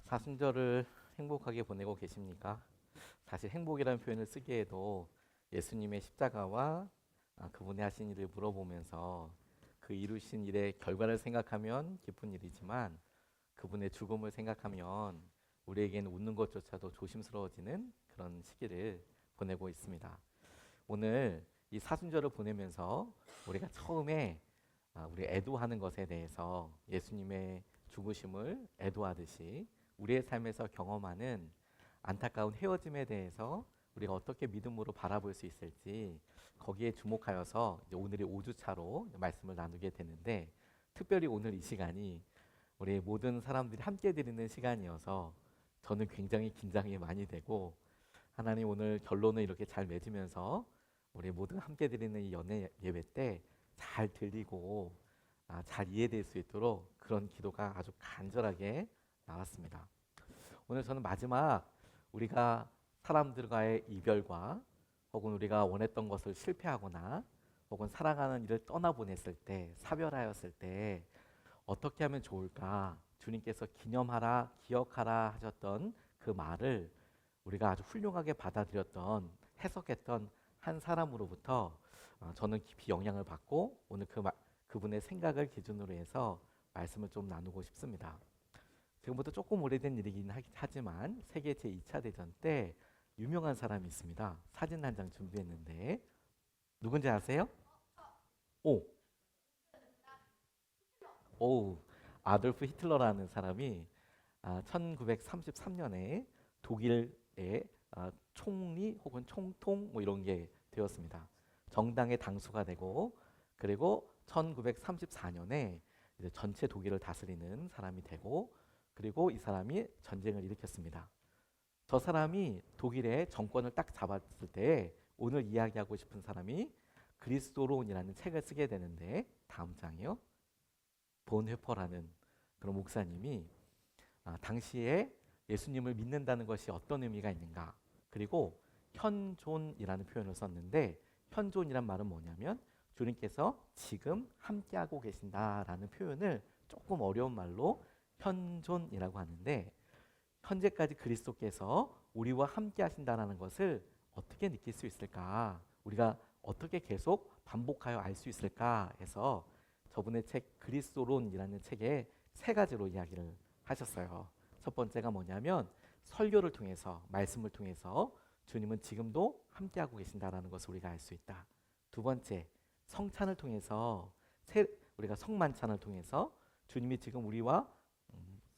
사순절을 행복하게 보내고 계십니까? 사실 행복이라는 표현을 쓰기에도 예수님의 십자가와 그분이 하신 일을 물어보면서 그 이루신 일의 결과를 생각하면 기쁜 일이지만 그분의 죽음을 생각하면 우리에게는 웃는 것조차도 조심스러워지는 그런 시기를 보내고 있습니다. 오늘 이 사순절을 보내면서 우리가 처음에 우리 애도하는 것에 대해서 예수님의 죽으심을 애도하듯이 우리의 삶에서 경험하는 안타까운 헤어짐에 대해서 우리가 어떻게 믿음으로 바라볼 수 있을지 거기에 주목하여서 이제 오늘이 5주차로 말씀을 나누게 되는데, 특별히 오늘 이 시간이 우리 모든 사람들이 함께 드리는 시간이어서 저는 굉장히 긴장이 많이 되고, 하나님 오늘 결론을 이렇게 잘 맺으면서 우리 모두 함께 드리는 이 연애 예배 때 잘 들리고 잘 이해될 수 있도록 그런 기도가 아주 간절하게 나왔습니다. 오늘 저는 마지막 우리가 사람들과의 이별과 혹은 우리가 원했던 것을 실패하거나 혹은 사랑하는 일을 떠나보냈을 때, 사별하였을 때 어떻게 하면 좋을까, 주님께서 기념하라, 기억하라 하셨던 그 말을 우리가 아주 훌륭하게 받아들였던, 해석했던 한 사람으로부터 저는 깊이 영향을 받고 오늘 그분의 생각을 기준으로 해서 말씀을 좀 나누고 싶습니다. 지금부터 조금 오래된 일이긴 하지만 세계 제2차 대전 때 유명한 사람이 있습니다. 사진 한 장 준비했는데 누군지 아세요? 오, 오, 아돌프 히틀러라는 사람이 1933년에 독일의 총리 혹은 총통 뭐 이런 게 되었습니다. 정당의 당수가 되고, 그리고 1934년에 이제 전체 독일을 다스리는 사람이 되고, 그리고 이 사람이 전쟁을 일으켰습니다. 저 사람이 독일의 정권을 딱 잡았을 때 오늘 이야기하고 싶은 사람이 그리스도론이라는 책을 쓰게 되는데, 다음 장이요. 본회퍼라는 그런 목사님이 당시에 예수님을 믿는다는 것이 어떤 의미가 있는가, 그리고 현존이라는 표현을 썼는데, 현존이란 말은 뭐냐면 주님께서 지금 함께하고 계신다라는 표현을 조금 어려운 말로 현존이라고 하는데, 현재까지 그리스도께서 우리와 함께 하신다는 것을 어떻게 느낄 수 있을까, 우리가 어떻게 계속 반복하여 알 수 있을까 해서 저분의 책 그리스도론이라는 책에 세 가지로 이야기를 하셨어요. 첫 번째가 뭐냐면 설교를 통해서, 말씀을 통해서 주님은 지금도 함께하고 계신다는 것을 우리가 알 수 있다. 두 번째, 성찬을 통해서, 우리가 성만찬을 통해서 주님이 지금 우리와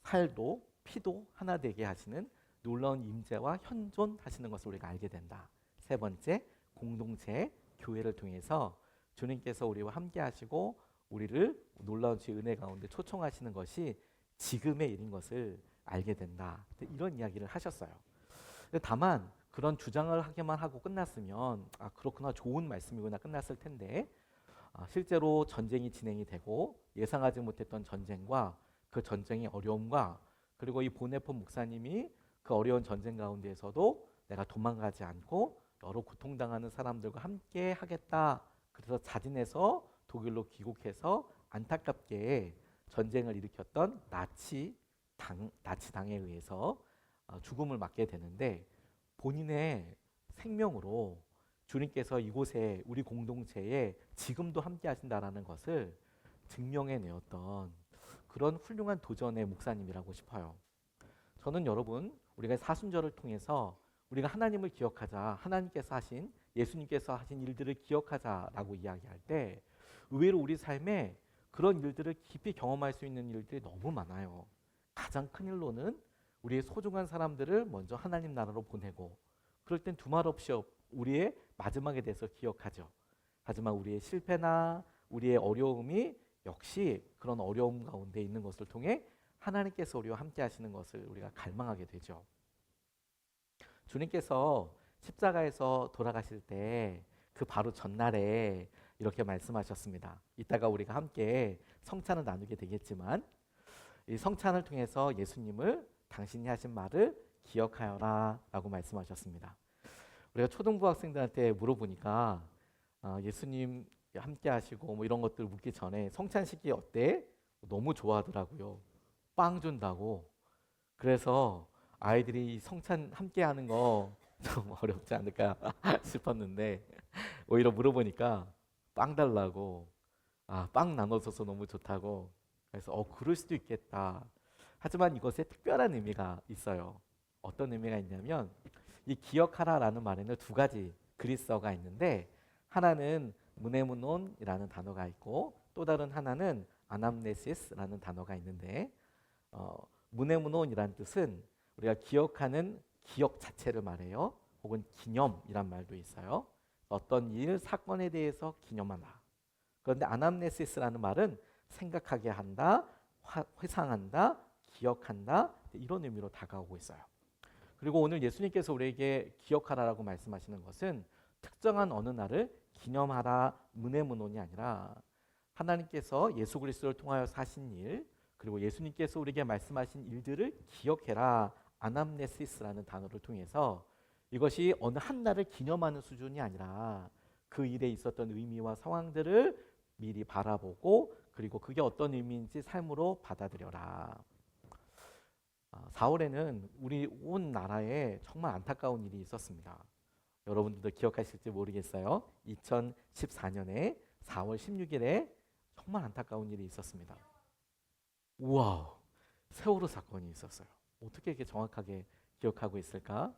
살도 피도 하나 되게 하시는 놀라운 임재와 현존하시는 것을 우리가 알게 된다. 세 번째, 공동체, 교회를 통해서 주님께서 우리와 함께 하시고 우리를 놀라운 주의 은혜 가운데 초청하시는 것이 지금의 일인 것을 알게 된다. 이런 이야기를 하셨어요. 다만 그런 주장을 하게만 하고 끝났으면 그렇구나, 좋은 말씀이구나 끝났을 텐데, 실제로 전쟁이 진행이 되고 예상하지 못했던 전쟁과 그 전쟁의 어려움과, 그리고 이 보네포 목사님이 그 어려운 전쟁 가운데에서도 내가 도망가지 않고 여러 고통당하는 사람들과 함께 하겠다, 그래서 자진해서 독일로 귀국해서 안타깝게 전쟁을 일으켰던 나치당에 의해서 죽음을 맞게 되는데, 본인의 생명으로 주님께서 이곳에 우리 공동체에 지금도 함께 하신다라는 것을 증명해내었던 그런 훌륭한 도전의 목사님이라고 싶어요. 저는 여러분, 우리가 사순절을 통해서 우리가 하나님을 기억하자, 하나님께서 하신, 예수님께서 하신 일들을 기억하자라고 이야기할 때 의외로 우리 삶에 그런 일들을 깊이 경험할 수 있는 일들이 너무 많아요. 가장 큰 일로는 우리의 소중한 사람들을 먼저 하나님 나라로 보내고, 그럴 땐 두말 없이 우리의 마지막에 대해서 기억하죠. 하지만 우리의 실패나 우리의 어려움이 역시 그런 어려움 가운데 있는 것을 통해 하나님께서 우리와 함께 하시는 것을 우리가 갈망하게 되죠. 주님께서 십자가에서 돌아가실 때 그 바로 전날에 이렇게 말씀하셨습니다. 이따가 우리가 함께 성찬을 나누게 되겠지만, 이 성찬을 통해서 예수님을 당신이 하신 말을 기억하여라 라고 말씀하셨습니다. 우리가 초등부 학생들한테 물어보니까 예수님 함께 하시고 뭐 이런 것들 묻기 전에 성찬식이 어때? 너무 좋아하더라고요. 빵 준다고. 그래서 아이들이 이 성찬 함께 하는 거 좀 어렵지 않을까 싶었는데 오히려 물어보니까 빵 달라고 빵 나눠줘서 너무 좋다고 그래서 그럴 수도 있겠다. 하지만 이것에 특별한 의미가 있어요. 어떤 의미가 있냐면 이 기억하라라는 말에는 두 가지 그리스어가 있는데 하나는 무네무논이라는 단어가 있고 또 다른 하나는 아남네시스라는 단어가 있는데 무네무논이라는 뜻은 우리가 기억하는 기억 자체를 말해요. 혹은 기념이란 말도 있어요. 어떤 일, 사건에 대해서 기념한다. 그런데 아남네시스라는 말은 생각하게 한다, 회상한다, 기억한다 이런 의미로 다가오고 있어요. 그리고 오늘 예수님께서 우리에게 기억하라라고 말씀하시는 것은 특정한 어느 날을 기념하라 무네무논이 아니라 하나님께서 예수 그리스도를 통하여 사신 일 그리고 예수님께서 우리에게 말씀하신 일들을 기억해라 아남네시스라는 단어를 통해서 이것이 어느 한 날을 기념하는 수준이 아니라 그 일에 있었던 의미와 상황들을 미리 바라보고 그리고 그게 어떤 의미인지 삶으로 받아들여라. 4월에는 우리 온 나라에 정말 안타까운 일이 있었습니다. 여러분들도 기억하실지 모르겠어요. 2014년에 4월 16일에 정말 안타까운 일이 있었습니다. 우와, 세월호 사건이 있었어요. 어떻게 이렇게 정확하게 기억하고 있을까?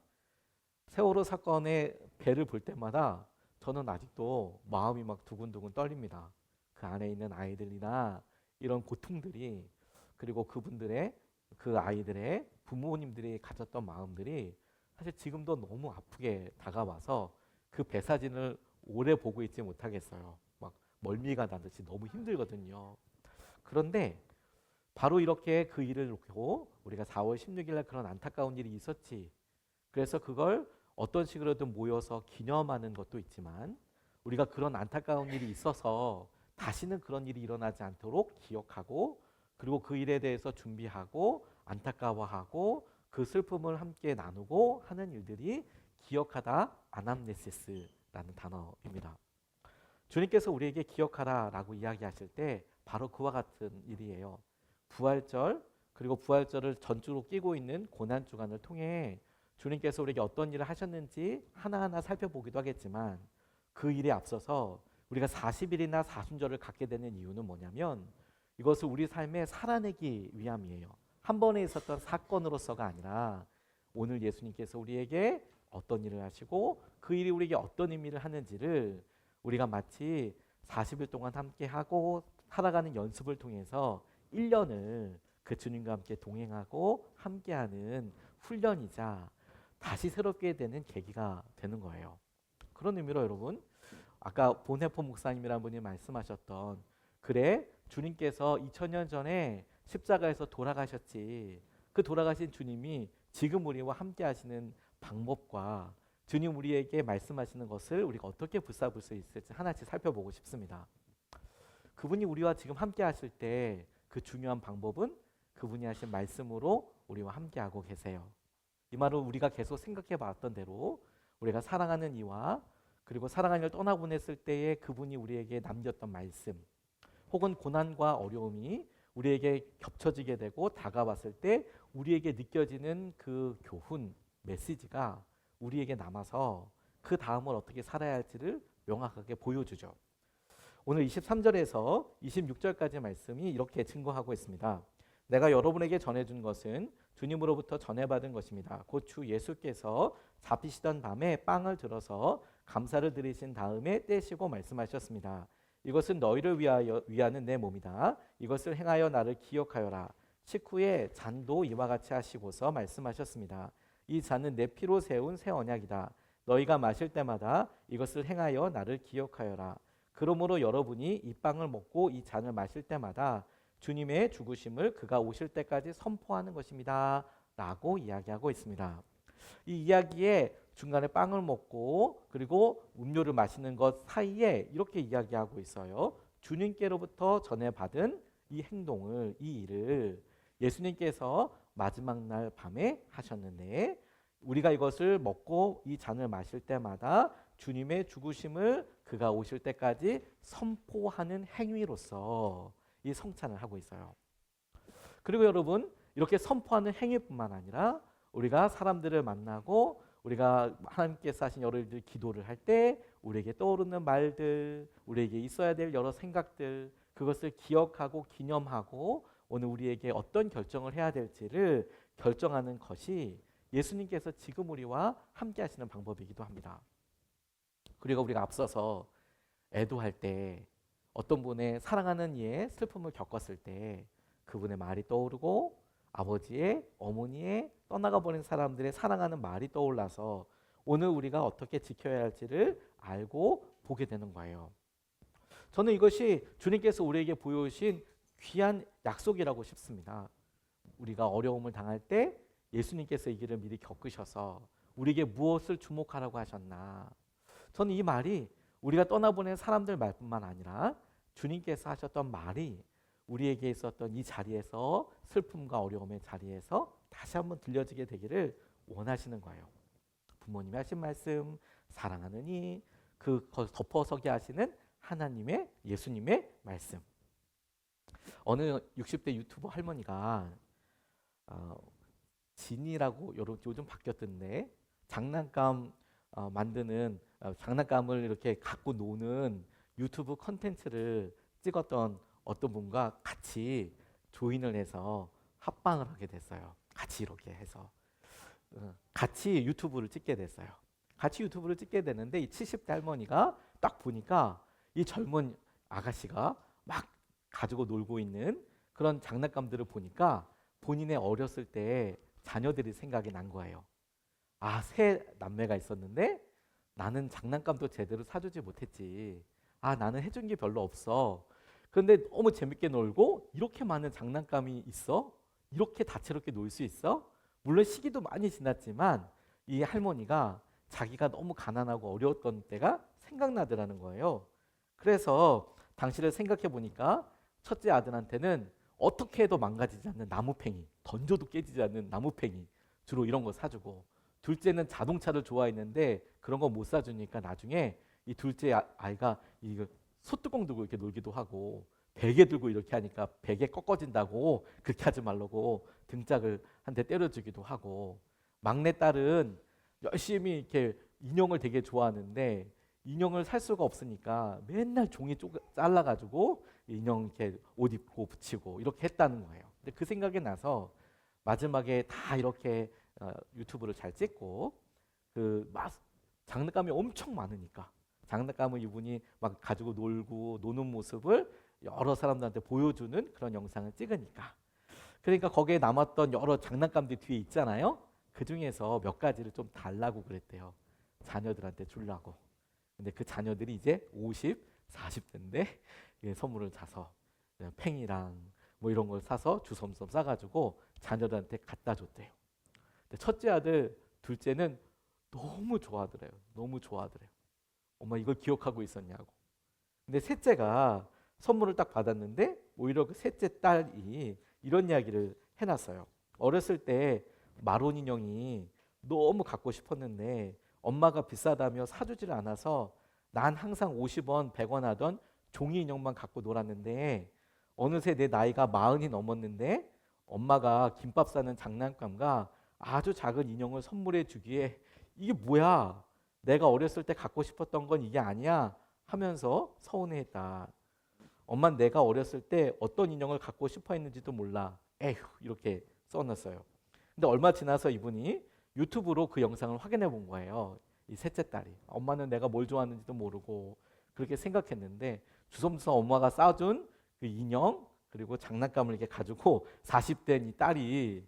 세월호 사건의 배를 볼 때마다 저는 아직도 마음이 막 두근두근 떨립니다. 그 안에 있는 아이들이나 이런 고통들이 그리고 그분들의 그 아이들의 부모님들이 가졌던 마음들이 사실 지금도 너무 아프게 다가와서 그 배 사진을 오래 보고 있지 못하겠어요. 막 멀미가 나듯이 너무 힘들거든요. 그런데 바로 이렇게 그 일을 놓고 우리가 4월 16일 날 그런 안타까운 일이 있었지. 그래서 그걸 어떤 식으로든 모여서 기념하는 것도 있지만 우리가 그런 안타까운 일이 있어서 다시는 그런 일이 일어나지 않도록 기억하고 그리고 그 일에 대해서 준비하고 안타까워하고 그 슬픔을 함께 나누고 하는 일들이 기억하다 아남네시스라는 단어입니다. 주님께서 우리에게 기억하라라고 이야기하실 때 바로 그와 같은 일이에요. 부활절 그리고 부활절을 전주로 끼고 있는 고난주간을 통해 주님께서 우리에게 어떤 일을 하셨는지 하나하나 살펴보기도 하겠지만 그 일에 앞서서 우리가 40일이나 사순절을 갖게 되는 이유는 뭐냐면 이것을 우리 삶에 살아내기 위함이에요. 한 번에 있었던 사건으로서가 아니라 오늘 예수님께서 우리에게 어떤 일을 하시고 그 일이 우리에게 어떤 의미를 하는지를 우리가 마치 40일 동안 함께 하고 살아가는 연습을 통해서 1년을 그 주님과 함께 동행하고 함께하는 훈련이자 다시 새롭게 되는 계기가 되는 거예요. 그런 의미로 여러분 아까 본해포 목사님이라는 분이 말씀하셨던 그래 주님께서 2000년 전에 십자가에서 돌아가셨지 그 돌아가신 주님이 지금 우리와 함께 하시는 방법과 주님 우리에게 말씀하시는 것을 우리가 어떻게 붙잡을 수 있을지 하나씩 살펴보고 싶습니다. 그분이 우리와 지금 함께 하실 때 그 중요한 방법은 그분이 하신 말씀으로 우리와 함께 하고 계세요. 이 말은 우리가 계속 생각해 봤던 대로 우리가 사랑하는 이와 그리고 사랑하는 이를 떠나보냈을 때에 그분이 우리에게 남겼던 말씀 혹은 고난과 어려움이 우리에게 겹쳐지게 되고 다가왔을 때 우리에게 느껴지는 그 교훈, 메시지가 우리에게 남아서 그 다음을 어떻게 살아야 할지를 명확하게 보여주죠. 오늘 23절에서 26절까지 말씀이 이렇게 증거하고 있습니다. 내가 여러분에게 전해준 것은 주님으로부터 전해받은 것입니다. 곧 주 예수께서 잡히시던 밤에 빵을 들어서 감사를 드리신 다음에 떼시고 말씀하셨습니다. 이것은 너희를 위하는 내 몸이다. 이것을 행하여 나를 기억하여라. 식후에 잔도 이와 같이 하시고서 말씀하셨습니다. 이 잔은 내 피로 세운 새 언약이다. 너희가 마실 때마다 이것을 행하여 나를 기억하여라. 그러므로 여러분이 이 빵을 먹고 이 잔을 마실 때마다 주님의 죽으심을 그가 오실 때까지 선포하는 것입니다. 라고 이야기하고 있습니다. 이 이야기에 중간에 빵을 먹고 그리고 음료를 마시는 것 사이에 이렇게 이야기하고 있어요. 주님께로부터 전해받은 이 행동을, 이 일을 예수님께서 마지막 날 밤에 하셨는데 우리가 이것을 먹고 이 잔을 마실 때마다 주님의 죽으심을 그가 오실 때까지 선포하는 행위로서 이 성찬을 하고 있어요. 그리고 여러분 이렇게 선포하는 행위뿐만 아니라 우리가 사람들을 만나고 우리가 하나님께서 하신 여러 일들 기도를 할 때 우리에게 떠오르는 말들, 우리에게 있어야 될 여러 생각들, 그것을 기억하고 기념하고 오늘 우리에게 어떤 결정을 해야 될지를 결정하는 것이 예수님께서 지금 우리와 함께 하시는 방법이기도 합니다. 그리고 우리가 앞서서 애도할 때 어떤 분의 사랑하는 이의 슬픔을 겪었을 때 그분의 말이 떠오르고 아버지의, 어머니의, 떠나가 버린 사람들의 사랑하는 말이 떠올라서 오늘 우리가 어떻게 지켜야 할지를 알고 보게 되는 거예요. 저는 이것이 주님께서 우리에게 보여주신 귀한 약속이라고 싶습니다. 우리가 어려움을 당할 때 예수님께서 이 길을 미리 겪으셔서 우리에게 무엇을 주목하라고 하셨나. 저는 이 말이 우리가 떠나보낸 사람들 말뿐만 아니라 주님께서 하셨던 말이 우리에게 있었던 이 자리에서 슬픔과 어려움의 자리에서 다시 한번 들려지게 되기를 원하시는 거예요. 부모님이 하신 말씀, 사랑하는 이, 그 덮어서게 하시는 하나님의, 예수님의 말씀. 어느 60대 유튜버 할머니가 진이라고 요즘 바뀌었던데 장난감 만드는 장난감을 이렇게 갖고 노는 유튜브 컨텐츠를 찍었던 어떤 분과 같이 조인을 해서 합방을 하게 됐어요. 같이 이렇게 해서 같이 유튜브를 찍게 됐어요. 같이 유튜브를 찍게 되는데 이 70대 할머니가 딱 보니까 이 젊은 아가씨가 막 가지고 놀고 있는 그런 장난감들을 보니까 본인의 어렸을 때 자녀들이 생각이 난 거예요. 아, 세 남매가 있었는데 나는 장난감도 제대로 사주지 못했지. 아, 나는 해준 게 별로 없어. 그런데 너무 재밌게 놀고 이렇게 많은 장난감이 있어? 이렇게 다채롭게 놀 수 있어? 물론 시기도 많이 지났지만 이 할머니가 자기가 너무 가난하고 어려웠던 때가 생각나더라는 거예요. 그래서 당시를 생각해 보니까 첫째 아들한테는 어떻게 해도 망가지지 않는 나무팽이, 던져도 깨지지 않는 나무팽이 주로 이런 거 사주고, 둘째는 자동차를 좋아했는데 그런 거 못 사주니까 나중에 이 둘째 아이가 이거 소뚜껑 들고 이렇게 놀기도 하고 베개 들고 이렇게 하니까 베개 꺾어진다고 그렇게 하지 말라고 등짝을 한 대 때려주기도 하고, 막내 딸은 열심히 이렇게 인형을 되게 좋아하는데 인형을 살 수가 없으니까 맨날 종이 잘라가지고 인형 이렇게 옷 입고 붙이고 이렇게 했다는 거예요. 근데 그 생각이 나서 마지막에 다 이렇게 유튜브를 잘 찍고 장난감이 엄청 많으니까 장난감을 이분이 막 가지고 놀고 노는 모습을 여러 사람들한테 보여주는 그런 영상을 찍으니까, 그러니까 거기에 남았던 여러 장난감들이 뒤에 있잖아요. 그 중에서 몇 가지를 좀 달라고 그랬대요. 자녀들한테 주려고. 근데 그 자녀들이 이제 50, 40대인데 선물을 사서 팽이랑 뭐 이런 걸 사서 주섬섬 싸가지고 자녀들한테 갖다 줬대요. 근데 첫째 아들, 둘째는 너무 좋아하더래요. 너무 좋아하더래요. 엄마 이걸 기억하고 있었냐고. 근데 셋째가 선물을 딱 받았는데 오히려 그 셋째 딸이 이런 이야기를 해놨어요. 어렸을 때 마론 인형이 너무 갖고 싶었는데 엄마가 비싸다며 사주질 않아서 난 항상 50원, 100원 하던 종이 인형만 갖고 놀았는데 어느새 내 나이가 40이 넘었는데 엄마가 김밥 싸는 장난감과 아주 작은 인형을 선물해 주기에 이게 뭐야? 내가 어렸을 때 갖고 싶었던 건 이게 아니야? 하면서 서운해했다. 엄마는 내가 어렸을 때 어떤 인형을 갖고 싶어 했는지도 몰라. 에휴, 이렇게 써놨어요. 근데 얼마 지나서 이분이 유튜브로 그 영상을 확인해 본 거예요. 이 셋째 딸이. 엄마는 내가 뭘 좋아하는지도 모르고 그렇게 생각했는데 주섬주섬 엄마가 싸준 그 인형 그리고 장난감을 이렇게 가지고 40대인 이 딸이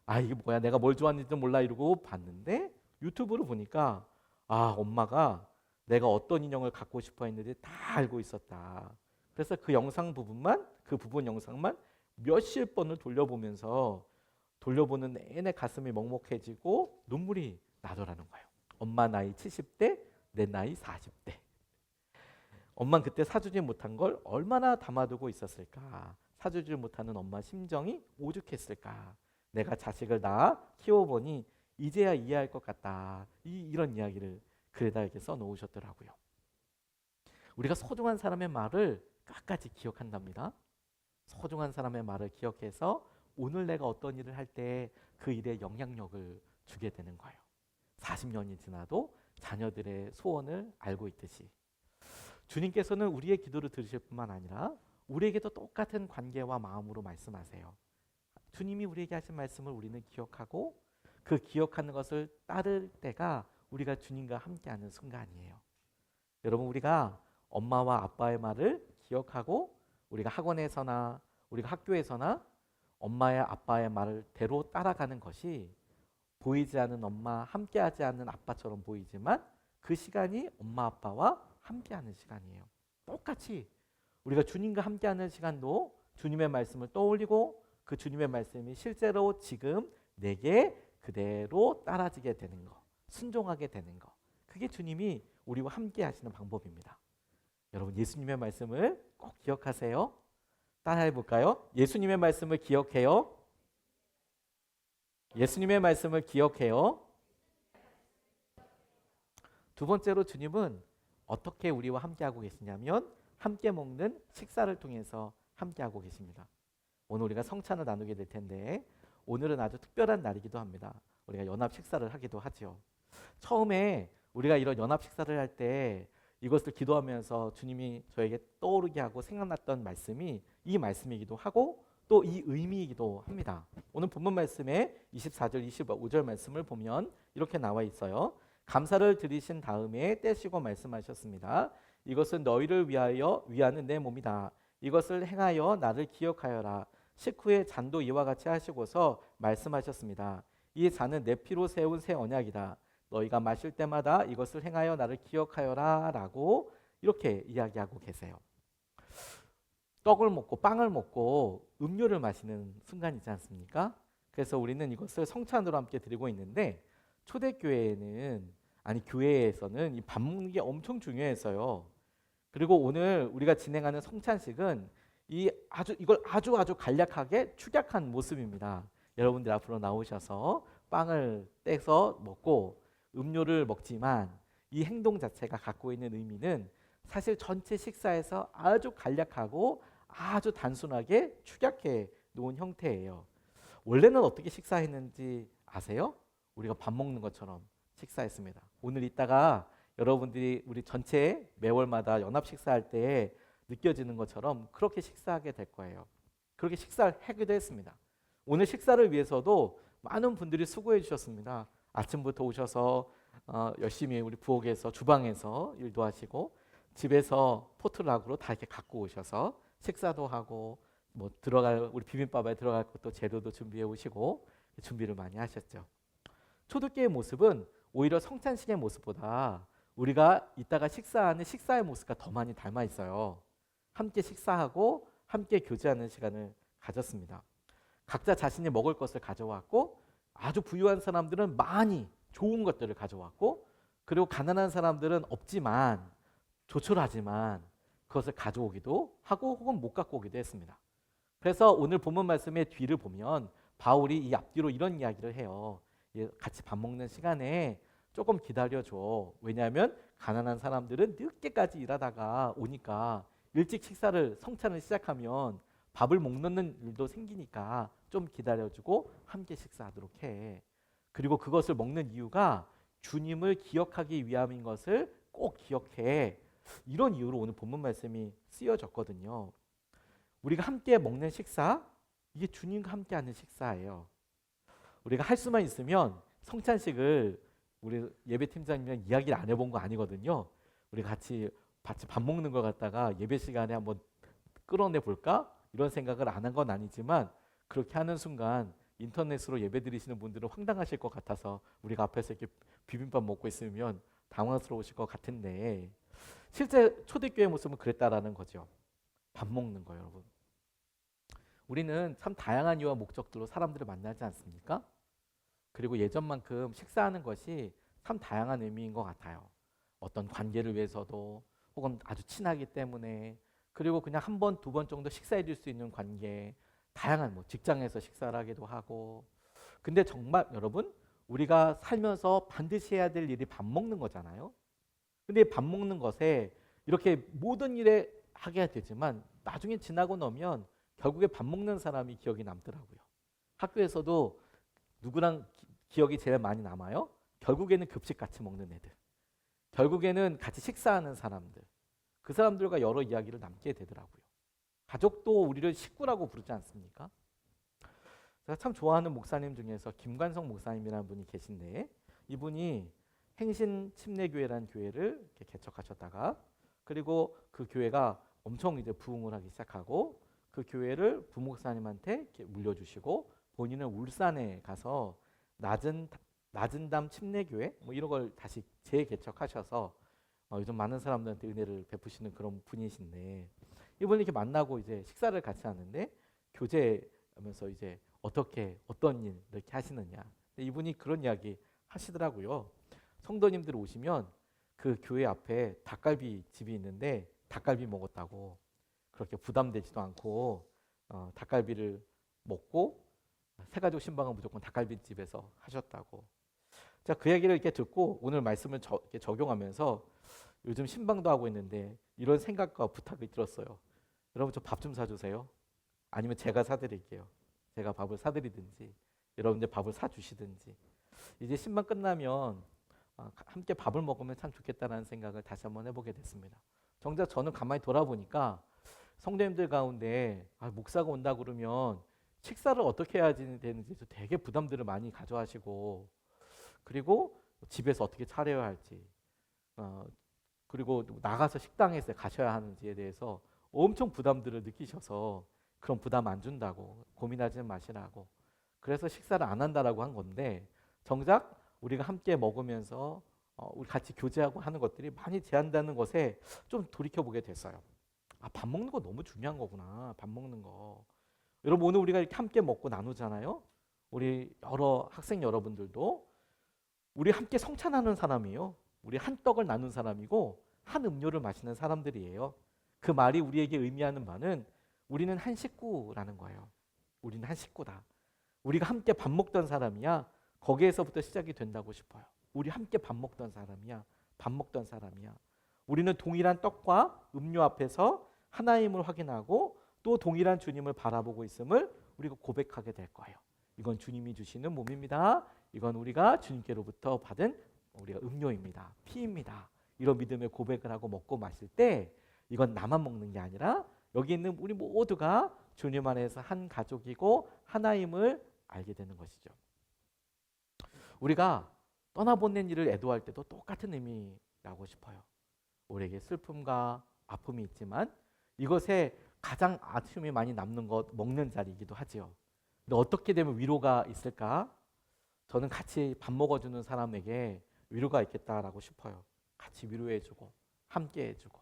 아, 이게 뭐야? 내가 뭘 좋아하는지도 몰라 이러고 봤는데 유튜브로 보니까 아, 엄마가 내가 어떤 인형을 갖고 싶어 했는지 다 알고 있었다. 그래서 그 영상 부분만, 그 부분 영상만 몇십 번을 돌려보는 내내 가슴이 먹먹해지고 눈물이 나더라는 거예요. 엄마 나이 70대, 내 나이 40대. 엄마는 그때 사주지 못한 걸 얼마나 담아두고 있었을까? 사주지 못하는 엄마 심정이 오죽했을까? 내가 자식을 낳아 키워보니 이제야 이해할 것 같다. 이런 이야기를 글에다 이렇게 써놓으셨더라고요. 우리가 소중한 사람의 말을 끝까지 기억한답니다. 소중한 사람의 말을 기억해서 오늘 내가 어떤 일을 할 때 그 일에 영향력을 주게 되는 거예요. 40년이 지나도 자녀들의 소원을 알고 있듯이 주님께서는 우리의 기도를 들으실 뿐만 아니라 우리에게도 똑같은 관계와 마음으로 말씀하세요. 주님이 우리에게 하신 말씀을 우리는 기억하고 그 기억하는 것을 따를 때가 우리가 주님과 함께하는 순간이에요. 여러분, 우리가 엄마와 아빠의 말을 기억하고 우리가 학원에서나 우리가 학교에서나 엄마의 아빠의 말을 대로 따라가는 것이 보이지 않는 엄마, 함께하지 않는 아빠처럼 보이지만 그 시간이 엄마 아빠와 함께하는 시간이에요. 똑같이 우리가 주님과 함께하는 시간도 주님의 말씀을 떠올리고 그 주님의 말씀이 실제로 지금 내게 그대로 따라지게 되는 거, 순종하게 되는 거, 그게 주님이 우리와 함께 하시는 방법입니다. 여러분, 예수님의 말씀을 꼭 기억하세요. 따라해 볼까요? 예수님의 말씀을 기억해요. 예수님의 말씀을 기억해요. 두 번째로 주님은 어떻게 우리와 함께하고 계시냐면 함께 먹는 식사를 통해서 함께하고 계십니다. 오늘 우리가 성찬을 나누게 될 텐데 오늘은 아주 특별한 날이기도 합니다. 우리가 연합 식사를 하기도 하죠. 처음에 우리가 이런 연합 식사를 할 때 이것을 기도하면서 주님이 저에게 떠오르게 하고 생각났던 말씀이 이 말씀이기도 하고 또 이 의미이기도 합니다. 오늘 본문 말씀에 24절 25절 말씀을 보면 이렇게 나와 있어요. 감사를 드리신 다음에 떼시고 말씀하셨습니다. 이것은 너희를 위하는 내 몸이다. 이것을 행하여 나를 기억하여라. 식후에 잔도 이와 같이 하시고서 말씀하셨습니다. 이 잔은 내 피로 세운 새 언약이다. 너희가 마실 때마다 이것을 행하여 나를 기억하여라 라고 이렇게 이야기하고 계세요. 떡을 먹고 빵을 먹고 음료를 마시는 순간이지 않습니까? 그래서 우리는 이것을 성찬으로 함께 드리고 있는데 초대교회에는 교회에서는 이 밥 먹는 게 엄청 중요해서요. 그리고 오늘 우리가 진행하는 성찬식은 이걸 아주 간략하게 축약한 모습입니다. 여러분들 앞으로 나오셔서 빵을 떼서 먹고 음료를 먹지만 이 행동 자체가 갖고 있는 의미는 사실 전체 식사에서 아주 간략하고 아주 단순하게 축약해 놓은 형태예요. 원래는 어떻게 식사했는지 아세요? 우리가 밥 먹는 것처럼 식사했습니다. 오늘 이따가 여러분들이 우리 전체 매월마다 연합 식사할 때 느껴지는 것처럼 그렇게 식사하게 될 거예요. 그렇게 식사를 하기도 했습니다. 오늘 식사를 위해서도 많은 분들이 수고해 주셨습니다. 아침부터 오셔서 열심히 우리 부엌에서 주방에서 일도 하시고 집에서 포트락으로 다 이렇게 갖고 오셔서 식사도 하고 뭐 우리 비빔밥에 들어갈 것도 재료도 준비해 오시고 준비를 많이 하셨죠. 초대교회의 모습은 오히려 성찬식의 모습보다 우리가 이따가 식사하는 식사의 모습과 더 많이 닮아 있어요. 함께 식사하고 함께 교제하는 시간을 가졌습니다. 각자 자신이 먹을 것을 가져왔고 아주 부유한 사람들은 많이 좋은 것들을 가져왔고 그리고 가난한 사람들은 없지만 조촐하지만 그것을 가져오기도 하고 혹은 못 갖고 오기도 했습니다. 그래서 오늘 본문 말씀의 뒤를 보면 바울이 이 앞뒤로 이런 이야기를 해요. 같이 밥 먹는 시간에 조금 기다려줘. 왜냐하면 가난한 사람들은 늦게까지 일하다가 오니까 일찍 성찬을 시작하면 밥을 못 넣는 일도 생기니까 좀 기다려주고 함께 식사하도록 해. 그리고 그것을 먹는 이유가 주님을 기억하기 위함인 것을 꼭 기억해. 이런 이유로 오늘 본문 말씀이 쓰여졌거든요. 우리가 함께 먹는 식사, 이게 주님과 함께하는 식사예요. 우리가 할 수만 있으면 성찬식을 우리 예배팀장님이랑 이야기를 안 해본 거 아니거든요. 우리 같이 밥 먹는 걸 갖다가 예배 시간에 한번 끌어내 볼까? 이런 생각을 안 한 건 아니지만 그렇게 하는 순간 인터넷으로 예배 드리시는 분들은 황당하실 것 같아서 우리가 앞에서 이렇게 비빔밥 먹고 있으면 당황스러우실 것 같은데 실제 초대교회 모습은 그랬다라는 거죠. 밥 먹는 거예요, 여러분. 우리는 참 다양한 이유와 목적들로 사람들을 만나지 않습니까? 그리고 예전만큼 식사하는 것이 참 다양한 의미인 것 같아요. 어떤 관계를 위해서도 혹은 아주 친하기 때문에 그리고 그냥 한 번, 두 번 정도 식사해 줄 수 있는 관계 다양한 직장에서 식사를 하기도 하고 근데 정말 여러분 우리가 살면서 반드시 해야 될 일이 밥 먹는 거잖아요. 근데 밥 먹는 것에 이렇게 모든 일에 하게 되지만 나중에 지나고 나면 결국에 밥 먹는 사람이 기억이 남더라고요. 학교에서도 누구랑 기억이 제일 많이 남아요? 결국에는 급식 같이 먹는 애들. 결국에는 같이 식사하는 사람들. 그 사람들과 여러 이야기를 남게 되더라고요. 가족도 우리를 식구라고 부르지 않습니까? 제가 참 좋아하는 목사님 중에서 김관성 목사님이라는 분이 계신데 이분이 행신 침례교회라는 교회를 이렇게 개척하셨다가 그리고 그 교회가 엄청 이제 부흥을 하기 시작하고 그 교회를 부목사님한테 이렇게 물려주시고 본인은 울산에 가서 낮은 담 침례교회 뭐 이런 걸 다시 재개척하셔서 요즘 많은 사람들한테 은혜를 베푸시는 그런 분이신데 이분을 이렇게 만나고 이제 식사를 같이 하는데 교제하면서 이제 어떤 일 이렇게 하시느냐. 근데 이분이 그런 이야기 하시더라고요. 성도님들 오시면 그 교회 앞에 닭갈비 집이 있는데 닭갈비 먹었다고 그렇게 부담되지도 않고 닭갈비를 먹고 새가족 신방은 무조건 닭갈비 집에서 하셨다고. 자, 그 얘기를 이렇게 듣고 오늘 말씀을 이렇게 적용하면서 요즘 신방도 하고 있는데 이런 생각과 부탁이 들었어요. 여러분 저 밥 좀 사주세요. 아니면 제가 사드릴게요. 제가 밥을 사드리든지 여러분들 밥을 사주시든지 이제 신방 끝나면 함께 밥을 먹으면 참 좋겠다라는 생각을 다시 한번 해보게 됐습니다. 정작 저는 가만히 돌아보니까 성도님들 가운데 목사가 온다 그러면 식사를 어떻게 해야 되는지 되게 부담들을 많이 가져하시고 그리고 집에서 어떻게 차려야 할지 그리고 나가서 식당에서 가셔야 하는지에 대해서 엄청 부담들을 느끼셔서 그런 부담 안 준다고 고민하지 마시라고 그래서 식사를 안 한다라고 한 건데 정작 우리가 함께 먹으면서 우리 같이 교제하고 하는 것들이 많이 제한되는 것에 좀 돌이켜보게 됐어요. 밥 먹는 거 너무 중요한 거구나. 밥 먹는 거. 여러분 오늘 우리가 이렇게 함께 먹고 나누잖아요. 우리 여러 학생 여러분들도 우리 함께 성찬하는 사람이에요. 우리 한 떡을 나눈 사람이고 한 음료를 마시는 사람들이에요. 그 말이 우리에게 의미하는 바는 우리는 한 식구라는 거예요. 우리는 한 식구다. 우리가 함께 밥 먹던 사람이야. 거기에서부터 시작이 된다고 싶어요. 우리 함께 밥 먹던 사람이야. 밥 먹던 사람이야. 우리는 동일한 떡과 음료 앞에서 하나임을 확인하고 또 동일한 주님을 바라보고 있음을 우리가 고백하게 될 거예요. 이건 주님이 주시는 몸입니다. 이건 우리가 주님께로부터 받은 우리가 음료입니다. 피입니다. 이런 믿음의 고백을 하고 먹고 마실 때 이건 나만 먹는 게 아니라 여기 있는 우리 모두가 주님 안에서 한 가족이고 하나임을 알게 되는 것이죠. 우리가 떠나보낸 일을 애도할 때도 똑같은 의미라고 싶어요. 우리에게 슬픔과 아픔이 있지만 이것에 가장 아픔이 많이 남는 것 먹는 자리이기도 하지요. 근데 어떻게 되면 위로가 있을까? 저는 같이 밥 먹어주는 사람에게 위로가 있겠다라고 싶어요. 같이 위로해주고 함께해주고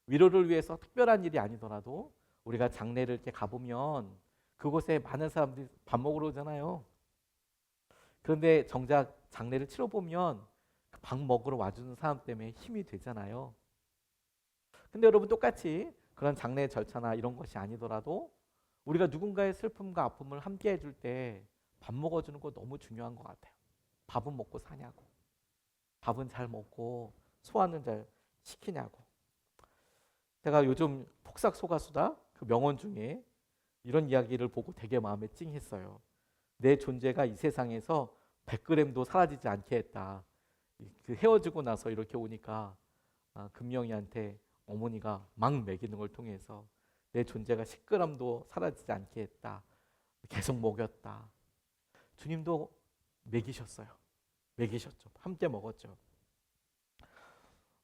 위로를 위해서 특별한 일이 아니더라도 우리가 장례를 이렇게 가보면 그곳에 많은 사람들이 밥 먹으러 오잖아요. 그런데 정작 장례를 치러보면 밥 먹으러 와주는 사람 때문에 힘이 되잖아요. 근데 여러분 똑같이 그런 장례 절차나 이런 것이 아니더라도 우리가 누군가의 슬픔과 아픔을 함께 해줄 때 밥 먹어주는 거 너무 중요한 것 같아요. 밥은 먹고 사냐고. 밥은 잘 먹고 소화는 잘 시키냐고. 제가 요즘 폭삭 소가수다 그 명언 중에 이런 이야기를 보고 되게 마음에 찡했어요. 내 존재가 이 세상에서 100g도 사라지지 않게 했다. 그 헤어지고 나서 이렇게 오니까 금명이한테 어머니가 막 먹이는 걸 통해서 내 존재가 10g도 사라지지 않게 했다. 계속 먹였다. 주님도 먹이셨어요. 먹이셨죠. 함께 먹었죠.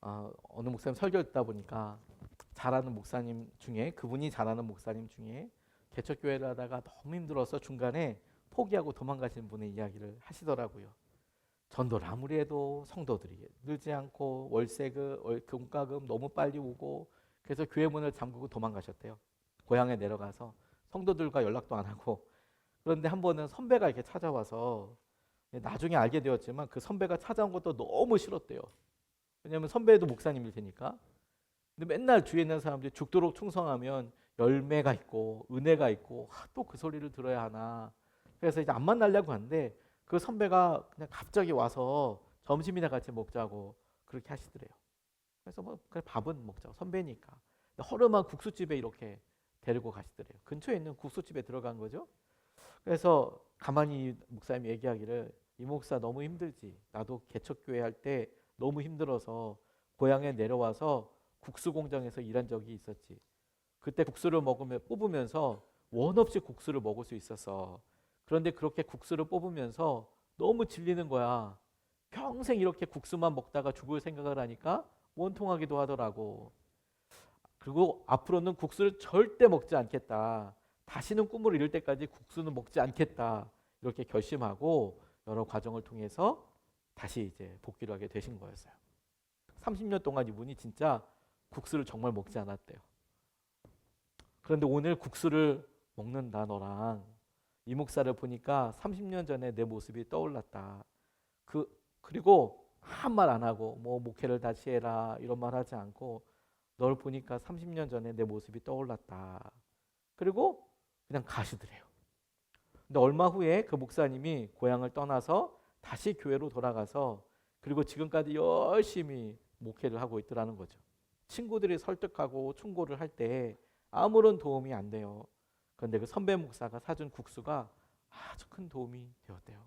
어느 목사님 설교 듣다 보니까 잘하는 목사님 중에 그분이 잘하는 목사님 중에 개척교회를 하다가 너무 힘들어서 중간에 포기하고 도망가신 분의 이야기를 하시더라고요. 전도를 아무리 해도 성도들이 늘지 않고 월세금, 공과금 너무 빨리 오고 그래서 교회 문을 잠그고 도망가셨대요. 고향에 내려가서 성도들과 연락도 안 하고 그런데 한 번은 선배가 이렇게 찾아와서 나중에 알게 되었지만 그 선배가 찾아온 것도 너무 싫었대요. 왜냐하면 선배도 목사님일 테니까. 근데 맨날 주위에 있는 사람들이 죽도록 충성하면 열매가 있고 은혜가 있고 또 그 소리를 들어야 하나. 그래서 이제 안 만나려고 하는데 그 선배가 그냥 갑자기 와서 점심이나 같이 먹자고 그렇게 하시더래요. 그래서 뭐 그래 밥은 먹자고 선배니까. 허름한 국수집에 이렇게 데리고 가시더래요. 근처에 있는 국수집에 들어간 거죠. 그래서 가만히 목사님이 얘기하기를 이 목사 너무 힘들지. 나도 개척교회 할 때 너무 힘들어서 고향에 내려와서 국수 공장에서 일한 적이 있었지. 그때 국수를 뽑으면서 원 없이 국수를 먹을 수 있었어. 그런데 그렇게 국수를 뽑으면서 너무 질리는 거야. 평생 이렇게 국수만 먹다가 죽을 생각을 하니까 원통하기도 하더라고. 그리고 앞으로는 국수를 절대 먹지 않겠다. 다시는 꿈을 이룰 때까지 국수는 먹지 않겠다. 이렇게 결심하고 여러 과정을 통해서 다시 이제 복귀를 하게 되신 거였어요. 30년 동안 이분이 진짜 국수를 정말 먹지 않았대요. 그런데 오늘 국수를 먹는다 너랑 이 목사를 보니까 30년 전에 내 모습이 떠올랐다. 그리고 한 말 안 하고 뭐 목회를 다시 해라 이런 말 하지 않고 널 보니까 30년 전에 내 모습이 떠올랐다. 그리고 그냥 가시더래요. 근데 얼마 후에 그 목사님이 고향을 떠나서 다시 교회로 돌아가서 그리고 지금까지 열심히 목회를 하고 있더라는 거죠. 친구들이 설득하고 충고를 할 때 아무런 도움이 안 돼요. 그런데 그 선배 목사가 사준 국수가 아주 큰 도움이 되었대요.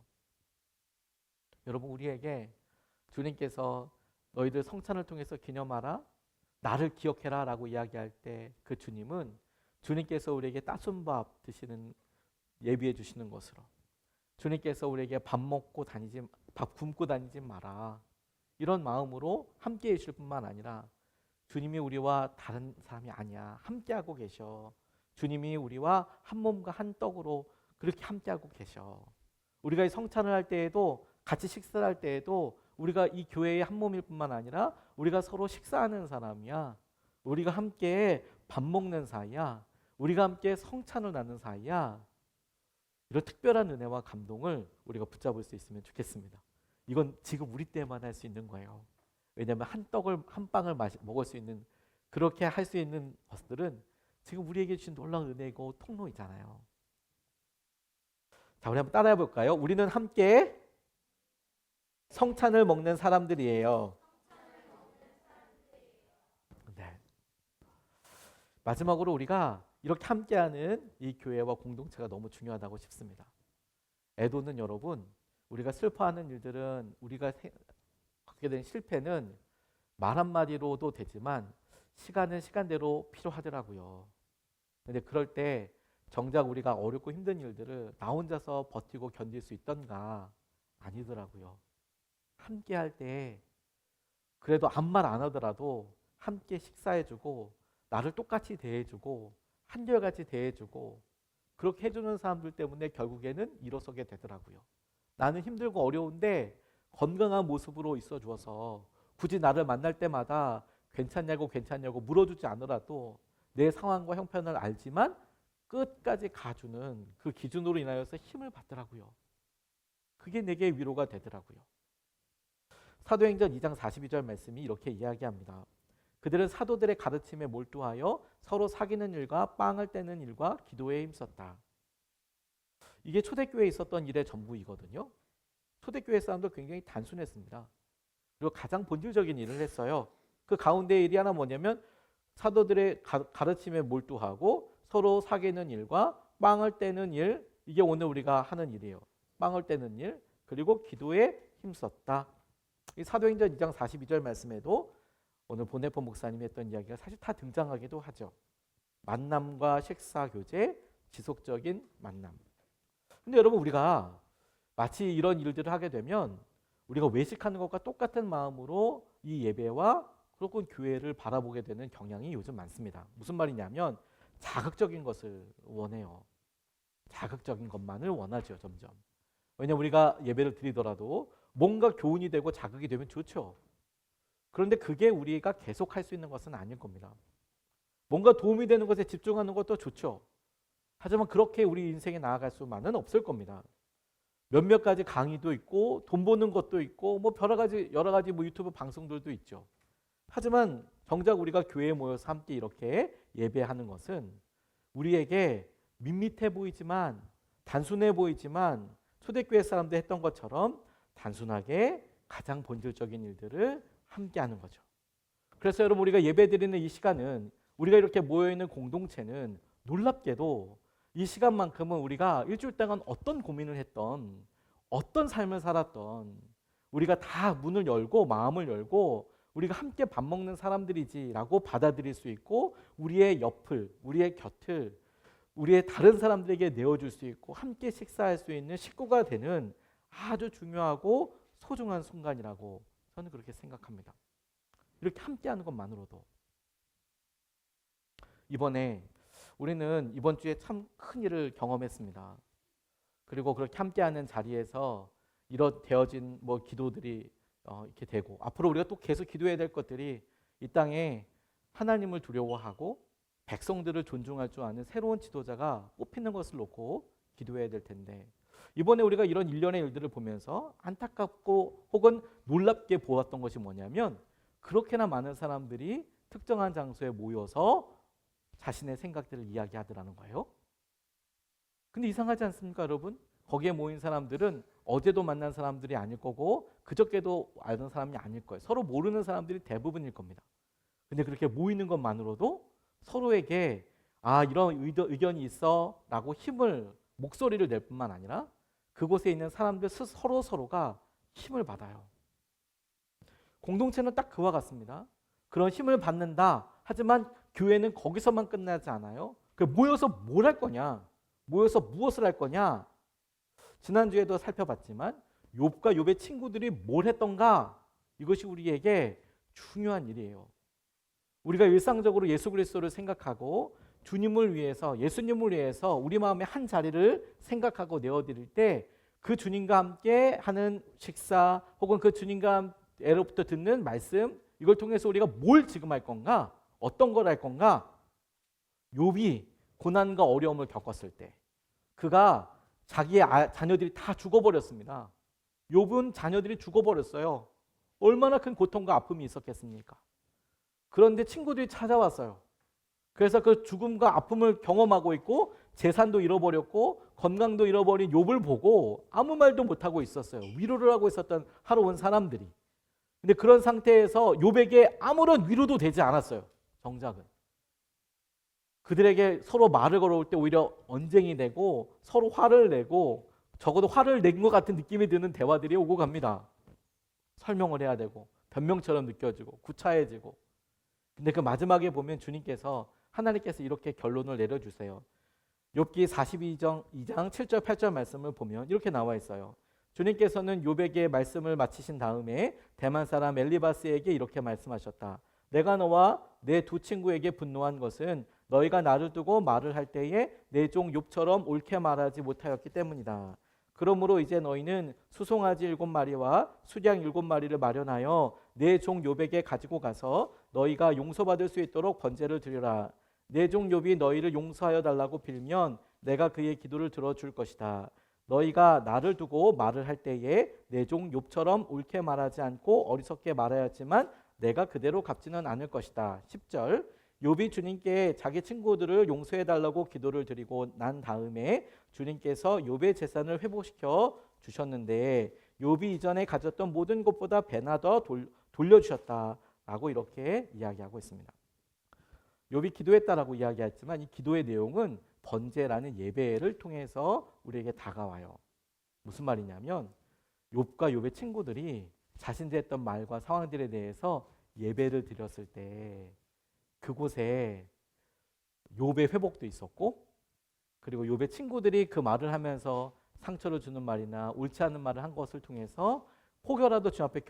여러분 우리에게 주님께서 너희들 성찬을 통해서 기념하라 나를 기억해라 라고 이야기할 때 그 주님은 주님께서 우리에게 따순 밥 드시는 예비해 주시는 것으로 주님께서 우리에게 밥 굶고 다니지 마라 이런 마음으로 함께해 주실 뿐만 아니라 주님이 우리와 다른 사람이 아니야 함께하고 계셔. 주님이 우리와 한 몸과 한 떡으로 그렇게 함께하고 계셔. 우리가 이 성찬을 할 때에도 같이 식사를 할 때에도 우리가 이 교회의 한 몸일 뿐만 아니라 우리가 서로 식사하는 사람이야. 우리가 함께 밥 먹는 사이야. 우리가 함께 성찬을 나누는 사이야. 이런 특별한 은혜와 감동을 우리가 붙잡을 수 있으면 좋겠습니다. 이건 지금 우리 때만 할 수 있는 거예요. 왜냐하면 한 빵을 먹을 수 있는 그렇게 할 수 있는 것들은 지금 우리에게 주신 놀라운 은혜이고 통로이잖아요. 자, 우리 한번 따라해 볼까요? 우리는 함께 성찬을 먹는 사람들이에요. 네. 마지막으로 우리가 이렇게 함께하는 이 교회와 공동체가 너무 중요하다고 싶습니다. 애도는 여러분, 우리가 슬퍼하는 일들은 우리가 갖게 된 실패는 말 한마디로도 되지만 시간은 시간대로 필요하더라고요. 근데 그럴 때 정작 우리가 어렵고 힘든 일들을 나 혼자서 버티고 견딜 수 있던가 아니더라고요. 함께 할 때 그래도 아무 말 안 하더라도 함께 식사해주고 나를 똑같이 대해주고 한결같이 대해주고 그렇게 해주는 사람들 때문에 결국에는 일어서게 되더라고요. 나는 힘들고 어려운데 건강한 모습으로 있어 주어서 굳이 나를 만날 때마다 괜찮냐고 물어주지 않으라도 내 상황과 형편을 알지만 끝까지 가주는 그 기준으로 인하여서 힘을 받더라고요. 그게 내게 위로가 되더라고요. 사도행전 2장 42절 말씀이 이렇게 이야기합니다. 그들은 사도들의 가르침에 몰두하여 서로 사귀는 일과 빵을 떼는 일과 기도에 힘썼다. 이게 초대교회에 있었던 일의 전부이거든요. 초대교회 사람들 굉장히 단순했습니다. 그리고 가장 본질적인 일을 했어요. 그 가운데 일이 하나 뭐냐면 사도들의 가르침에 몰두하고 서로 사귀는 일과 빵을 떼는 일, 이게 오늘 우리가 하는 일이에요. 빵을 떼는 일, 그리고 기도에 힘썼다. 이 사도행전 2장 42절 말씀에도 오늘 보네포 목사님이 했던 이야기가 사실 다 등장하기도 하죠. 만남과 식사 교제, 지속적인 만남. 근데 여러분 우리가 마치 이런 일들을 하게 되면 우리가 외식하는 것과 똑같은 마음으로 이 예배와 그리고 교회를 바라보게 되는 경향이 요즘 많습니다. 무슨 말이냐면 자극적인 것을 원해요. 자극적인 것만을 원하죠, 점점. 왜냐하면 우리가 예배를 드리더라도 뭔가 교훈이 되고 자극이 되면 좋죠. 그런데 그게 우리가 계속 할 수 있는 것은 아닐 겁니다. 뭔가 도움이 되는 것에 집중하는 것도 좋죠. 하지만 그렇게 우리 인생에 나아갈 수만은 없을 겁니다. 몇몇 가지 강의도 있고 돈 버는 것도 있고 뭐 여러 가지 뭐 유튜브 방송들도 있죠. 하지만 정작 우리가 교회에 모여서 함께 이렇게 예배하는 것은 우리에게 밋밋해 보이지만 단순해 보이지만 초대교회 사람들 했던 것처럼 단순하게 가장 본질적인 일들을 함께 하는 거죠. 그래서 여러분 우리가 예배드리는 이 시간은 우리가 이렇게 모여있는 공동체는 놀랍게도 이 시간만큼은 우리가 일주일 동안 어떤 고민을 했던, 어떤 삶을 살았던, 우리가 다 문을 열고 마음을 열고 우리가 함께 밥 먹는 사람들이지라고 받아들일 수 있고, 우리의 옆을, 우리의 곁을, 우리의 다른 사람들에게 내어줄 수 있고 함께 식사할 수 있는 식구가 되는 아주 중요하고 소중한 순간이라고 저는 그렇게 생각합니다. 이렇게 함께하는 것만으로도. 우리는 이번 주에 참 큰 일을 경험했습니다. 그리고 그렇게 함께하는 자리에서 이런 되어진 기도들이 이렇게 되고, 앞으로 우리가 또 계속 기도해야 될 것들이, 이 땅에 하나님을 두려워하고 백성들을 존중할 줄 아는 새로운 지도자가 뽑히는 것을 놓고 기도해야 될 텐데, 이번에 우리가 이런 일련의 일들을 보면서 안타깝고 혹은 놀랍게 보았던 것이 뭐냐면, 그렇게나 많은 사람들이 특정한 장소에 모여서 자신의 생각들을 이야기하더라는 거예요. 근데 이상하지 않습니까, 여러분? 거기에 모인 사람들은 어제도 만난 사람들이 아닐 거고 그저께도 알던 사람이 아닐 거예요. 서로 모르는 사람들이 대부분일 겁니다. 근데 그렇게 모이는 것만으로도 서로에게 이런 의견이 있어 라고 목소리를 낼 뿐만 아니라 그곳에 있는 사람들 서로가 힘을 받아요. 공동체는 딱 그와 같습니다. 그런 힘을 받는다. 하지만 교회는 거기서만 끝나지 않아요. 모여서 뭘 할 거냐? 모여서 무엇을 할 거냐? 지난주에도 살펴봤지만 욥과 욥의 친구들이 뭘 했던가? 이것이 우리에게 중요한 일이에요. 우리가 일상적으로 예수 그리스도를 생각하고 주님을 위해서, 예수님을 위해서 우리 마음의 한 자리를 생각하고 내어드릴 때, 그 주님과 함께 하는 식사 혹은 그 주님과 애로부터 듣는 말씀, 이걸 통해서 우리가 뭘 지금 할 건가? 어떤 걸 할 건가? 욥이 고난과 어려움을 겪었을 때 그가 자기의 자녀들이 다 죽어버렸습니다. 욥은 자녀들이 죽어버렸어요. 얼마나 큰 고통과 아픔이 있었겠습니까? 그런데 친구들이 찾아왔어요. 그래서 그 죽음과 아픔을 경험하고 있고 재산도 잃어버렸고 건강도 잃어버린 욥을 보고 아무 말도 못하고 있었어요. 위로를 하고 있었던 하러 온 사람들이. 근데 그런 상태에서 욥에게 아무런 위로도 되지 않았어요. 정작은. 그들에게 서로 말을 걸어올 때 오히려 언쟁이 되고 서로 화를 내고, 적어도 화를 낸 것 같은 느낌이 드는 대화들이 오고 갑니다. 설명을 해야 되고 변명처럼 느껴지고 구차해지고. 근데 그 마지막에 보면 하나님께서 이렇게 결론을 내려주세요. 욥기 42장 7절 8절 말씀을 보면 이렇게 나와 있어요. 주님께서는 욥에게 말씀을 마치신 다음에 대만 사람 엘리바스에게 이렇게 말씀하셨다. 내가 너와 내 두 친구에게 분노한 것은 너희가 나를 두고 말을 할 때에 내 종 욥처럼 옳게 말하지 못하였기 때문이다. 그러므로 이제 너희는 수송아지 7마리와 수량 7마리를 마련하여 내 종 욥에게 가지고 가서 너희가 용서받을 수 있도록 번제를 드리라. 내 종 욥이 너희를 용서하여 달라고 빌면 내가 그의 기도를 들어줄 것이다. 너희가 나를 두고 말을 할 때에 내 종 욥처럼 옳게 말하지 않고 어리석게 말하였지만 내가 그대로 갚지는 않을 것이다. 10절. 욥이 주님께 자기 친구들을 용서해 달라고 기도를 드리고 난 다음에 주님께서 욥의 재산을 회복시켜 주셨는데 욥이 이전에 가졌던 모든 것보다 배나 더 돌려주셨다라고 이렇게 이야기하고 있습니다. 욥이 기도했다라고 이야기했지만 이 기도의 내용은 번제라는 예배를 통해서 우리에게 다가와요. 무슨 말이냐면 욥과 욥의 친구들이 자신들이 했던 말과 상황들에 대해서 예배를 드렸을 때 그곳에 욥의 회복도 있었고, 그리고 욥의 친구들이 그 말을 하면서 상처를 주는 말이나 옳지 않은 말을 한 것을 통해서 혹여라도 주 앞에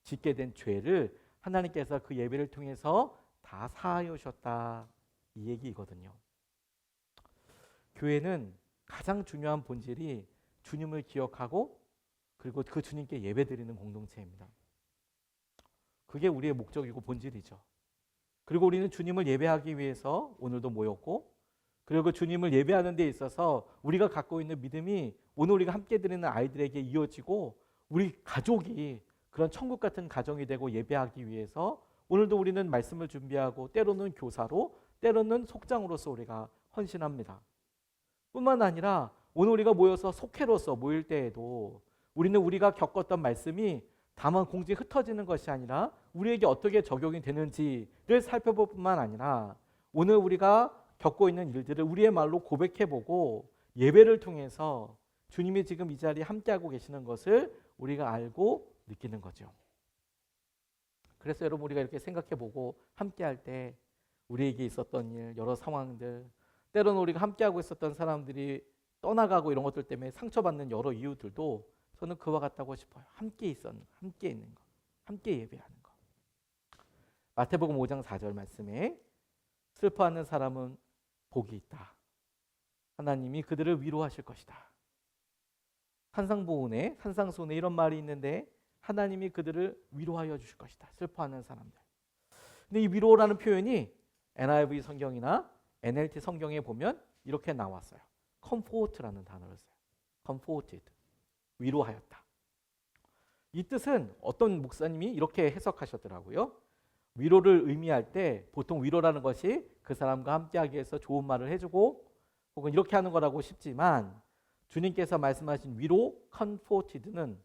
짓게 된 죄를 하나님께서 그 예배를 통해서 다 사하여 주셨다, 이 얘기이거든요. 교회는 가장 중요한 본질이 주님을 기억하고 그리고 그 주님께 예배드리는 공동체입니다. 그게 우리의 목적이고 본질이죠. 그리고 우리는 주님을 예배하기 위해서 오늘도 모였고, 그리고 주님을 예배하는 데 있어서 우리가 갖고 있는 믿음이 오늘 우리가 함께 드리는 아이들에게 이어지고 우리 가족이 그런 천국 같은 가정이 되고 예배하기 위해서 오늘도 우리는 말씀을 준비하고 때로는 교사로 때로는 속장으로서 우리가 헌신합니다. 뿐만 아니라 오늘 우리가 모여서 속회로서 모일 때에도 우리는 우리가 겪었던 말씀이 다만 공중에 흩어지는 것이 아니라 우리에게 어떻게 적용이 되는지를 살펴볼 뿐만 아니라 오늘 우리가 겪고 있는 일들을 우리의 말로 고백해보고 예배를 통해서 주님이 지금 이 자리에 함께하고 계시는 것을 우리가 알고 느끼는 거죠. 그래서 여러분 우리가 이렇게 생각해보고 함께할 때 우리에게 있었던 일, 여러 상황들, 때로는 우리가 함께하고 있었던 사람들이 떠나가고 이런 것들 때문에 상처받는 여러 이유들도 저는 그와 같다고 싶어요. 함께 있는 거, 함께 예배하는 거. 마태복음 5장 4절 말씀에 슬퍼하는 사람은 복이 있다. 하나님이 그들을 위로하실 것이다. 산상보훈에 산상수훈에 이런 말이 있는데 하나님이 그들을 위로하여 주실 것이다. 슬퍼하는 사람들. 근데 이 위로라는 표현이 NIV 성경이나 NLT 성경에 보면 이렇게 나왔어요. comfort라는 단어를 써요. comforted. 위로하였다. 이 뜻은 어떤 목사님이 이렇게 해석하셨더라고요. 위로를 의미할 때 보통 위로라는 것이 그 사람과 함께하기 위해서 좋은 말을 해주고 혹은 이렇게 하는 거라고 싶지만 주님께서 말씀하신 위로 comforted는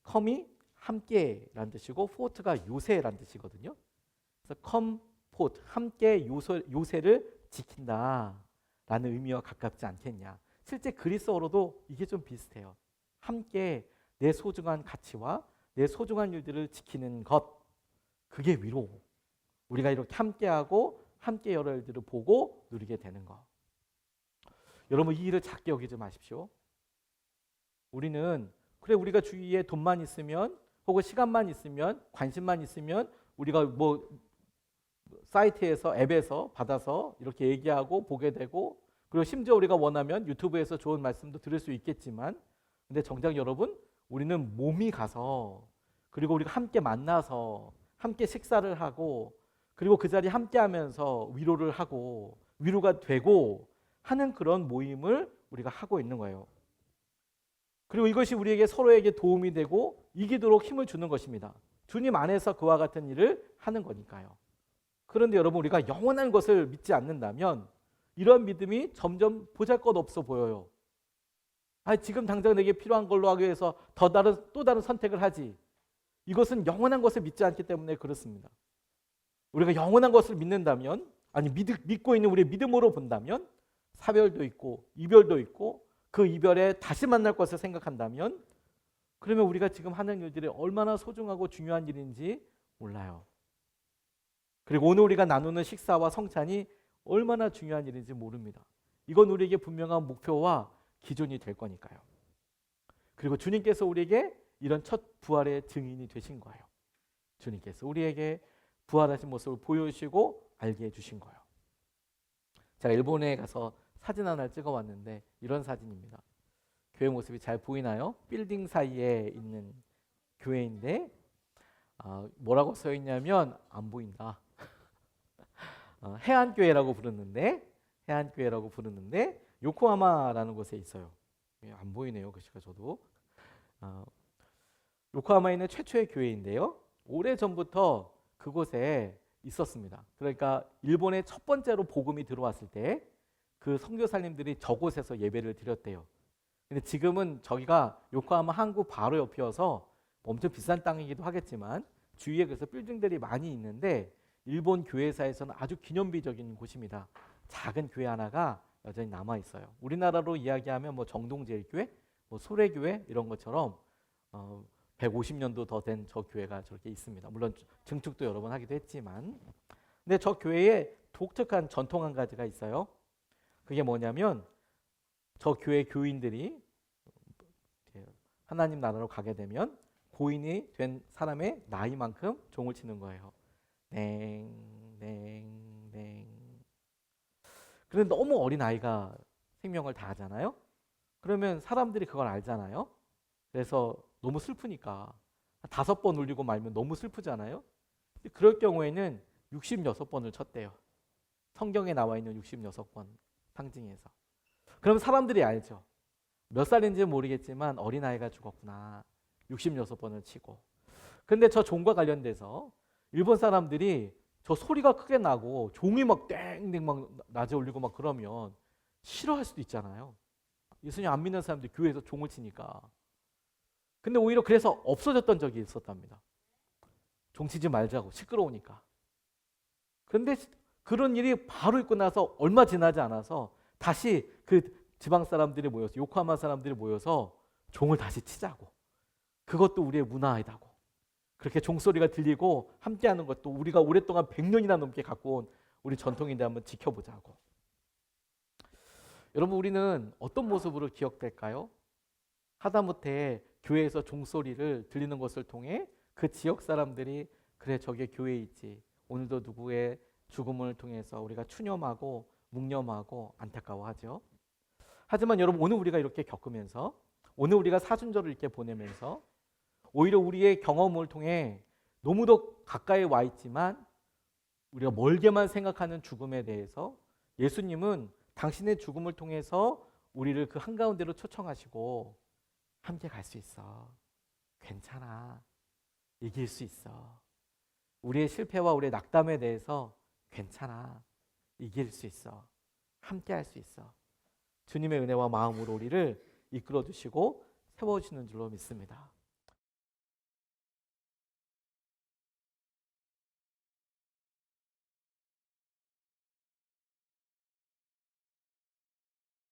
com이 함께라는 뜻이고 fort가 요새라는 뜻이거든요. 그래서 comfort 함께 요새를 지킨다라는 의미와 가깝지 않겠냐. 실제 그리스어로도 이게 좀 비슷해요. 함께 내 소중한 가치와 내 소중한 일들을 지키는 것, 그게 위로. 우리가 이렇게 함께하고 함께 여러 일들을 보고 누리게 되는 것. 여러분 이 일을 작게 여기지 마십시오. 우리는 그래 우리가 주위에 돈만 있으면 혹은 시간만 있으면 관심만 있으면 우리가 뭐 사이트에서 앱에서 받아서 이렇게 얘기하고 보게 되고 그리고 심지어 우리가 원하면 유튜브에서 좋은 말씀도 들을 수 있겠지만 근데 정작 여러분 우리는 몸이 가서 그리고 우리가 함께 만나서 함께 식사를 하고 그리고 그 자리에 함께 하면서 위로를 하고 위로가 되고 하는 그런 모임을 우리가 하고 있는 거예요. 그리고 이것이 우리에게 서로에게 도움이 되고 이기도록 힘을 주는 것입니다. 주님 안에서 그와 같은 일을 하는 거니까요. 그런데 여러분 우리가 영원한 것을 믿지 않는다면 이런 믿음이 점점 보잘것없어 보여요. 지금 당장 내게 필요한 걸로 하기 위해서 또 다른 선택을 하지. 이것은 영원한 것을 믿지 않기 때문에 그렇습니다. 우리가 영원한 것을 믿는다면 믿고 있는 우리의 믿음으로 본다면 사별도 있고 이별도 있고 그 이별에 다시 만날 것을 생각한다면 그러면 우리가 지금 하는 일들이 얼마나 소중하고 중요한 일인지 몰라요. 그리고 오늘 우리가 나누는 식사와 성찬이 얼마나 중요한 일인지 모릅니다. 이건 우리에게 분명한 목표와 기준이 될 거니까요. 그리고 주님께서 우리에게 이런 첫 부활의 증인이 되신 거예요. 주님께서 우리에게 부활하신 모습을 보여주시고 알게 해주신 거예요. 제가 일본에 가서 사진 하나를 찍어왔는데 이런 사진입니다. 교회 모습이 잘 보이나요? 빌딩 사이에 있는 교회인데 뭐라고 써 있냐면 안 보인다. 해안교회라고 부르는데 요코하마라는 곳에 있어요. 안 보이네요. 글씨가 저도. 요코하마에 있는 최초의 교회인데요. 오래전부터 그곳에 있었습니다. 그러니까 일본에 첫 번째로 복음이 들어왔을 때 그 선교사님들이 저곳에서 예배를 드렸대요. 근데 지금은 저기가 요코하마 항구 바로 옆이어서 엄청 비싼 땅이기도 하겠지만 주위에 그래서 빌딩들이 많이 있는데 일본 교회사에서는 아주 기념비적인 곳입니다. 작은 교회 하나가 여전히 남아 있어요. 우리나라로 이야기하면 뭐 정동제일교회, 뭐 소래교회 이런 것처럼 150년도 더 된 저 교회가 저렇게 있습니다. 물론 증축도 여러 번 하기도 했지만, 근데 저 교회에 독특한 전통 한 가지가 있어요. 그게 뭐냐면 저 교회 교인들이 하나님 나라로 가게 되면 고인이 된 사람의 나이만큼 종을 치는 거예요. 땡땡땡. 그런데 너무 어린 아이가 생명을 다하잖아요. 그러면 사람들이 그걸 알잖아요. 그래서 너무 슬프니까 5번 울리고 말면 너무 슬프잖아요. 그럴 경우에는 66번을 쳤대요. 성경에 나와 있는 66번 상징해서. 그럼 사람들이 알죠. 몇 살인지는 모르겠지만 어린아이가 죽었구나. 66번을 치고. 근데 저 종과 관련돼서 일본 사람들이 저 소리가 크게 나고 종이 막 땡땡 막 낮에 울리고 막 그러면 싫어할 수도 있잖아요. 예수님 안 믿는 사람들이 교회에서 종을 치니까. 근데 오히려 그래서 없어졌던 적이 있었답니다. 종 치지 말자고 시끄러우니까. 그런데 그런 일이 바로 있고 나서 얼마 지나지 않아서 다시 그 지방 사람들이 모여서 요코하마 사람들이 모여서 종을 다시 치자고. 그것도 우리의 문화이다고. 그렇게 종소리가 들리고 함께하는 것도 우리가 오랫동안 100년이나 넘게 갖고 온 우리 전통인데 한번 지켜보자고. 여러분, 우리는 어떤 모습으로 기억될까요? 하다못해 교회에서 종소리를 들리는 것을 통해 그 지역 사람들이 그래 저게 교회에 있지. 오늘도 누구의 죽음을 통해서 우리가 추념하고 묵념하고 안타까워하죠. 하지만 여러분, 오늘 우리가 이렇게 겪으면서 오늘 우리가 사순절을 이렇게 보내면서 오히려 우리의 경험을 통해 너무도 가까이 와 있지만 우리가 멀게만 생각하는 죽음에 대해서 예수님은 당신의 죽음을 통해서 우리를 그 한가운데로 초청하시고 함께 갈 수 있어. 괜찮아. 이길 수 있어. 우리의 실패와 우리의 낙담에 대해서 괜찮아. 이길 수 있어. 함께 할 수 있어. 주님의 은혜와 마음으로 우리를 이끌어 주시고 세워주시는 줄로 믿습니다.